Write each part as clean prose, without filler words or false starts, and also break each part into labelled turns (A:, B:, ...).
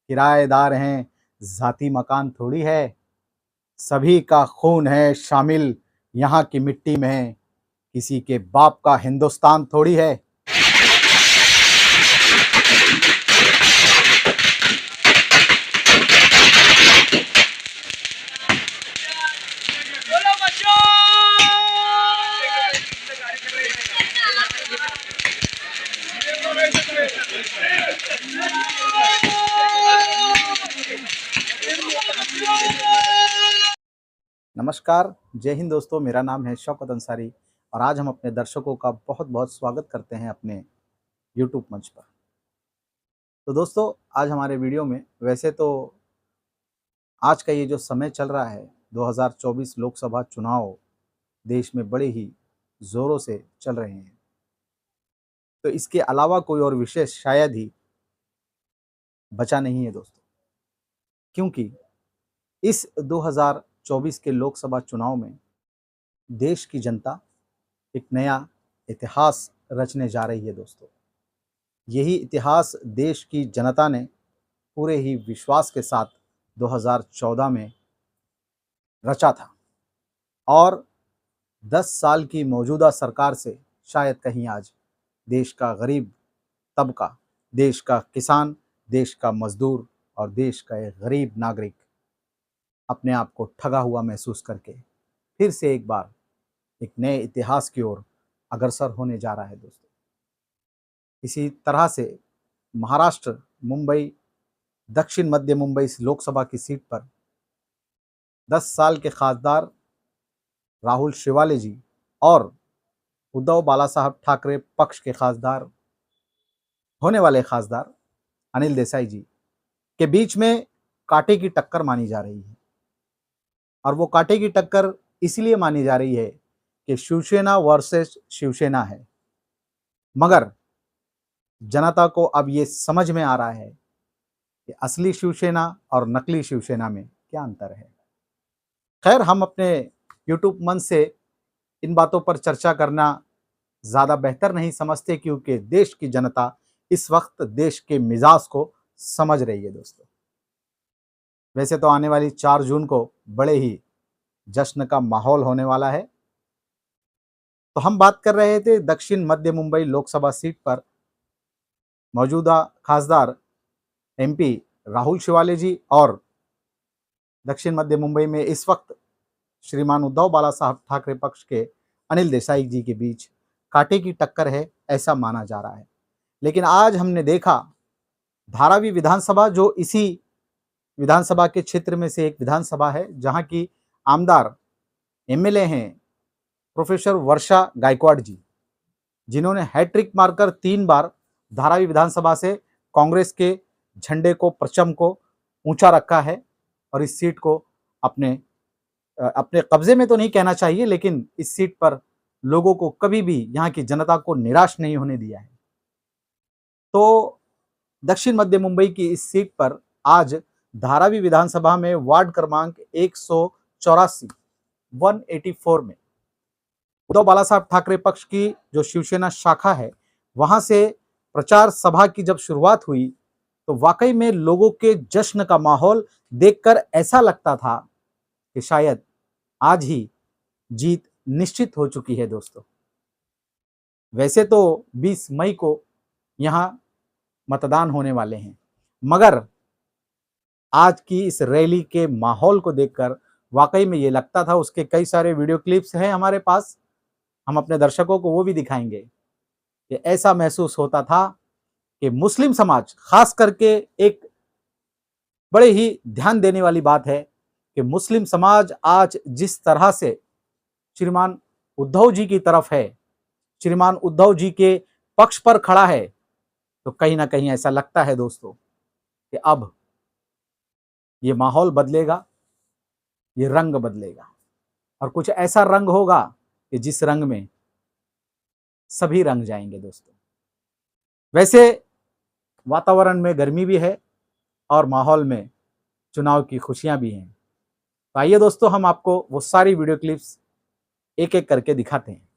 A: किराएदार हैं, ज़ाती मकान थोड़ी है। सभी का खून है शामिल यहाँ की मिट्टी में, किसी के बाप का हिंदुस्तान थोड़ी है। नमस्कार, जय हिंद दोस्तों। मेरा नाम है शौकत अंसारी और आज हम अपने दर्शकों का बहुत बहुत स्वागत करते हैं अपने यूट्यूब मंच पर। तो दोस्तों, आज हमारे वीडियो में वैसे तो आज का ये जो समय चल रहा है 2024 लोकसभा चुनाव देश में बड़े ही ज़ोरों से चल रहे हैं। तो इसके अलावा कोई और विशेष शायद ही बचा नहीं है दोस्तों, क्योंकि इस 2024 के लोकसभा चुनाव में देश की जनता एक नया इतिहास रचने जा रही है दोस्तों। यही इतिहास देश की जनता ने पूरे ही विश्वास के साथ 2014 में रचा था और 10 साल की मौजूदा सरकार से शायद कहीं आज देश का गरीब तबका, देश का किसान, देश का मजदूर और देश का एक गरीब नागरिक अपने आप को ठगा हुआ महसूस करके फिर से एक बार एक नए इतिहास की ओर अग्रसर होने जा रहा है दोस्तों। इसी तरह से महाराष्ट्र, मुंबई, दक्षिण मध्य मुंबई इस लोकसभा की सीट पर 10 साल के खासदार राहुल शिवाले जी और उद्धव बालासाहब ठाकरे पक्ष के खासदार होने वाले खासदार अनिल देसाई जी के बीच में कांटे की टक्कर मानी जा रही है। और वो कांटे की टक्कर इसलिए मानी जा रही है कि शिवसेना वर्सेस शिवसेना है, मगर जनता को अब ये समझ में आ रहा है कि असली शिवसेना और नकली शिवसेना में क्या अंतर है। खैर, हम अपने यूट्यूब मंच से इन बातों पर चर्चा करना ज़्यादा बेहतर नहीं समझते, क्योंकि देश की जनता इस वक्त देश के मिजाज को समझ रही है दोस्तों। वैसे तो आने वाली 4 जून को बड़े ही जश्न का माहौल होने वाला है। तो हम बात कर रहे थे दक्षिण मध्य मुंबई लोकसभा सीट पर मौजूदा खासदार एमपी राहुल शिवाले जी और दक्षिण मध्य मुंबई में इस वक्त श्रीमान उद्धव बालासाहब ठाकरे पक्ष के अनिल देसाई जी के बीच कांटे की टक्कर है, ऐसा माना जा रहा है। लेकिन आज हमने देखा धारावी विधानसभा, जो इसी विधानसभा के क्षेत्र में से एक विधानसभा है, जहां की आमदार एमएलए हैं प्रोफेसर वर्षा गायकवाड़ जी, जिन्होंने हैट्रिक मारकर 3 बार धारावी विधानसभा से कांग्रेस के झंडे को, परचम को ऊंचा रखा है और इस सीट को अपने कब्जे में तो नहीं कहना चाहिए, लेकिन इस सीट पर लोगों को कभी भी, यहाँ की जनता को निराश नहीं होने दिया है। तो दक्षिण मध्य मुंबई की इस सीट पर आज धारावी विधानसभा में वार्ड क्रमांक 184 में उद्धव बालासाहब ठाकरे पक्ष की जो शिवसेना शाखा है, वहां से प्रचार सभा की जब शुरुआत हुई तो वाकई में लोगों के जश्न का माहौल देखकर ऐसा लगता था कि शायद आज ही जीत निश्चित हो चुकी है दोस्तों। वैसे तो 20 मई को यहां मतदान होने वाले हैं, मगर आज की इस रैली के माहौल को देखकर वाकई में ये लगता था, उसके कई सारे वीडियो क्लिप्स हैं हमारे पास, हम अपने दर्शकों को वो भी दिखाएंगे, कि ऐसा महसूस होता था कि मुस्लिम समाज, खास करके एक बड़े ही ध्यान देने वाली बात है कि मुस्लिम समाज आज जिस तरह से श्रीमान उद्धव जी की तरफ है, श्रीमान उद्धव जी के पक्ष पर खड़ा है, तो कहीं ना कहीं ऐसा लगता है दोस्तों कि अब ये माहौल बदलेगा, ये रंग बदलेगा और कुछ ऐसा रंग होगा कि जिस रंग में सभी रंग जाएंगे दोस्तों। वैसे वातावरण में गर्मी भी है और माहौल में चुनाव की खुशियां भी हैं। तो आइए दोस्तों, हम आपको वो सारी वीडियो क्लिप्स एक एक करके दिखाते हैं।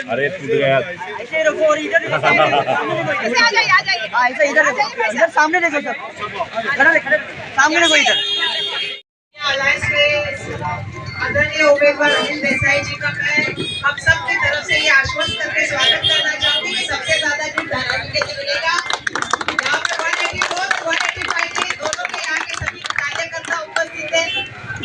B: अरे टूट गया। हाँ ऐसे इधर देखो, इधर सामने देखो सर, खड़े सामने देखो इधर।
C: अलायंस के आदरणीय उम्मीदवार अनिल देसाई जी का मैं हम सब की तरफ से ये आश्वस्त करके स्वागत करना चाहूंगी कि सबसे ज्यादा लीड धारावी के लिए मिलेगा। यहाँ पे 184 185 दोनों के यहाँ के सभी कार्यकर्ता उपस्थित हैं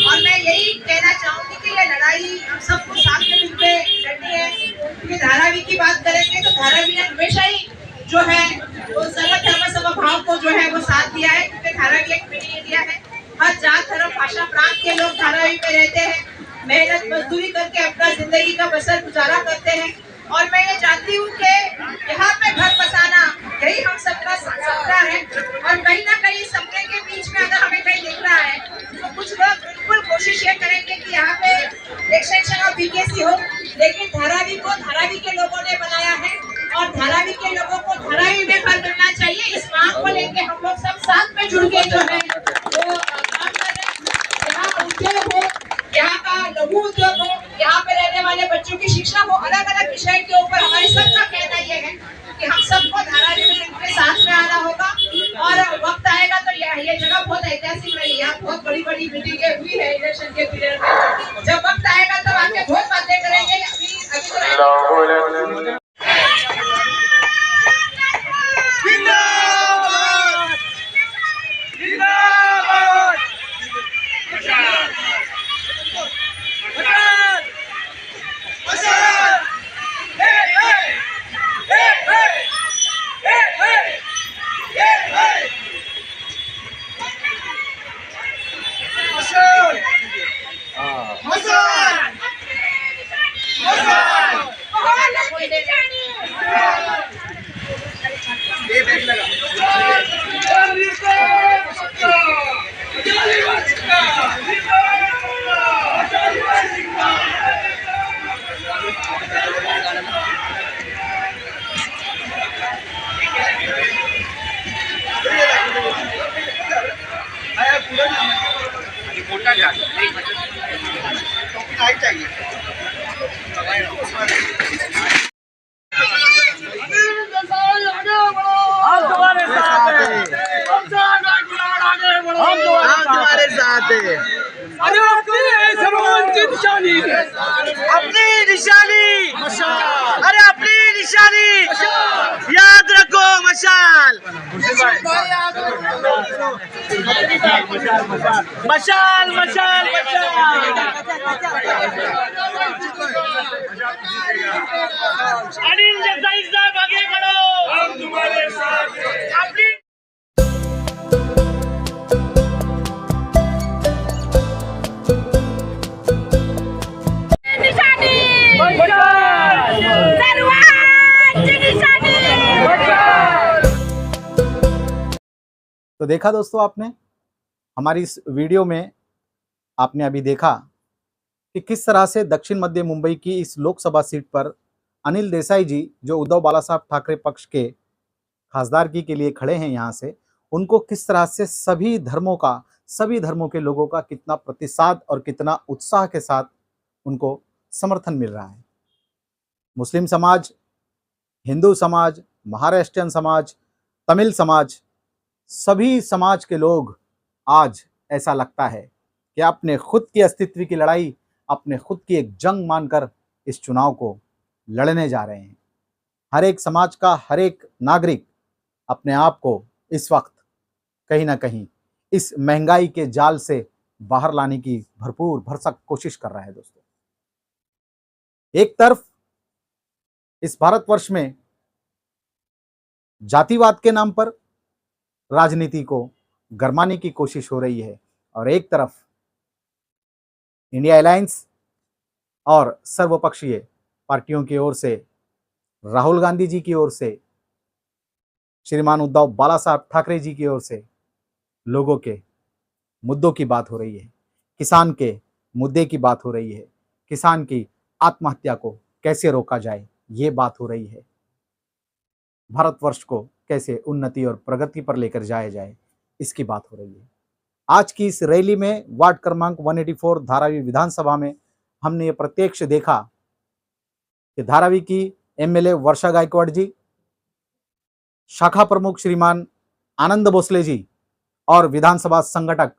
C: और मैं यही कहना चाहूंगी कि ये लड़ाई हम सबको साथ में मिलकर लड़नी है। क्योंकि धारावी की बात करेंगे तो धारावी ने हमेशा ही जो है वो सर्व धर्म समभाव को जो है वो साथ दिया है, क्योंकि धारावी एक मिनी इंडिया है। हर जात धर्म भाषा प्रांत के लोग धारावी में रहते हैं, मेहनत मजदूरी करके अपना जिंदगी का बसर गुजारा करते हैं। और मैं ये चाहती हूँ कि यहाँ पे घर बसाना यही हम सबका सपना है। और कहीं ना कहीं सपने के बीच में अगर हमें कहीं दिख रहा है तो कुछ लोग बिल्कुल कोशिश ये करेंगे कि यहाँ पे एक्सटेंशन ऑफ बीकेसी हो, लेकिन धारावी को धारावी के लोगों ने बनाया है और धारावी के लोगों को धारावी में घर मिलना चाहिए। इस मांग को लेके हम लोग सब साथ में जुड़ के जो है वो काम कर रहे हैं। यहाँ उद्योग हो, यहाँ का लघु उद्योग हो, यहाँ पे रहने वाले बच्चों की शिक्षा हो, अलग अलग विषय के ऊपर हमारे सबका कहना ये है कि हम सबको धारावी में इनके साथ में आना होगा। और वक्त आएगा तो ये जगह बहुत ऐतिहासिक रही है, यहाँ बहुत बड़ी बड़ी मीटिंगें हुई है इलेक्शन के पीरियड में। जब वक्त आएगा तब आके बहुत बातें करेंगे। अभी तो
B: हमारे साथ है।
D: अरे
B: अपनी निशानी, अरे अपनी निशानी याद रखो, मशाल मशाल मशाल मशाल। अनिल देसाई साहब आगे बढ़ो, हम तुम्हारे साथ हैं। अपनी
A: तो देखा दोस्तों, आपने हमारी इस वीडियो में आपने अभी देखा कि किस तरह से दक्षिण मध्य मुंबई की इस लोकसभा सीट पर अनिल देसाई जी, जो उद्धव बाला साहब ठाकरे पक्ष के खासदारकी के लिए खड़े हैं यहाँ से, उनको किस तरह से सभी धर्मों के लोगों का कितना प्रतिसाद और कितना उत्साह के साथ उनको समर्थन मिल रहा है। मुस्लिम समाज, हिंदू समाज, महाराष्ट्रियन समाज, तमिल समाज, सभी समाज के लोग आज ऐसा लगता है कि अपने खुद की अस्तित्व की लड़ाई, अपने खुद की एक जंग मानकर इस चुनाव को लड़ने जा रहे हैं। हर एक समाज का हर एक नागरिक अपने आप को इस वक्त कहीं ना कहीं इस महंगाई के जाल से बाहर लाने की भरपूर भरसक कोशिश कर रहा है। दोस्तों, एक तरफ इस भारतवर्ष में जातिवाद के नाम पर राजनीति को गरमाने की कोशिश हो रही है और एक तरफ इंडिया अलायंस और सर्वपक्षीय पार्टियों की ओर से, राहुल गांधी जी की ओर से, श्रीमान उद्धव बाला साहब ठाकरे जी की ओर से लोगों के मुद्दों की बात हो रही है, किसान के मुद्दे की बात हो रही है, किसान की आत्महत्या को कैसे रोका जाए ये बात हो रही है, भारतवर्ष को कैसे उन्नति और प्रगति पर लेकर जाया जाए इसकी बात हो रही है। आज की इस रैली में वार्ड क्रमांक 184 धारावी विधानसभा में हमने ये प्रत्यक्ष देखा कि धारावी की एमएलए वर्षा गायकवाड़ जी, शाखा प्रमुख श्रीमान आनंद भोसले जी और विधानसभा संगठक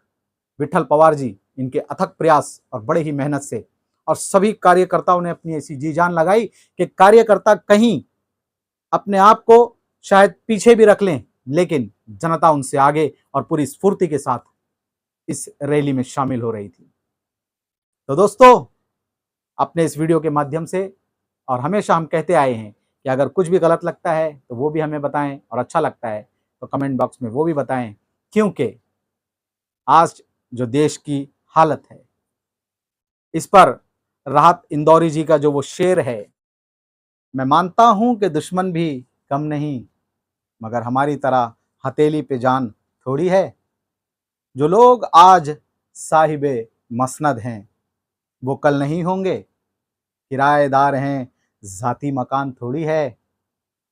A: विठल पवार जी, इनके अथक प्रयास और बड़े ही मेहनत से, और सभी कार्यकर्ताओं ने अपनी ऐसी जी जान लगाई कि कार्यकर्ता कहीं अपने आप को शायद पीछे भी रख लें, लेकिन जनता उनसे आगे और पूरी स्फूर्ति के साथ इस रैली में शामिल हो रही थी। तो दोस्तों, अपने इस वीडियो के माध्यम से, और हमेशा हम कहते आए हैं कि अगर कुछ भी गलत लगता है तो वो भी हमें बताएं, और अच्छा लगता है तो कमेंट बॉक्स में वो भी बताएं, क्योंकि आज जो देश की हालत है, इस पर राहत इंदौरी जी का जो वो शेर है, मैं मानता हूं कि दुश्मन भी कम नहीं, मगर हमारी तरह हथेली पे जान थोड़ी है। जो लोग आज साहिबे मसनद हैं, वो कल नहीं होंगे। किराएदार हैं, जाती मकान थोड़ी है।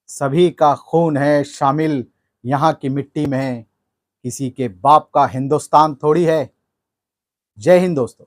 A: सभी का खून है शामिल यहाँ की मिट्टी में, किसी के बाप का हिंदुस्तान थोड़ी है। जय हिंद दोस्तों।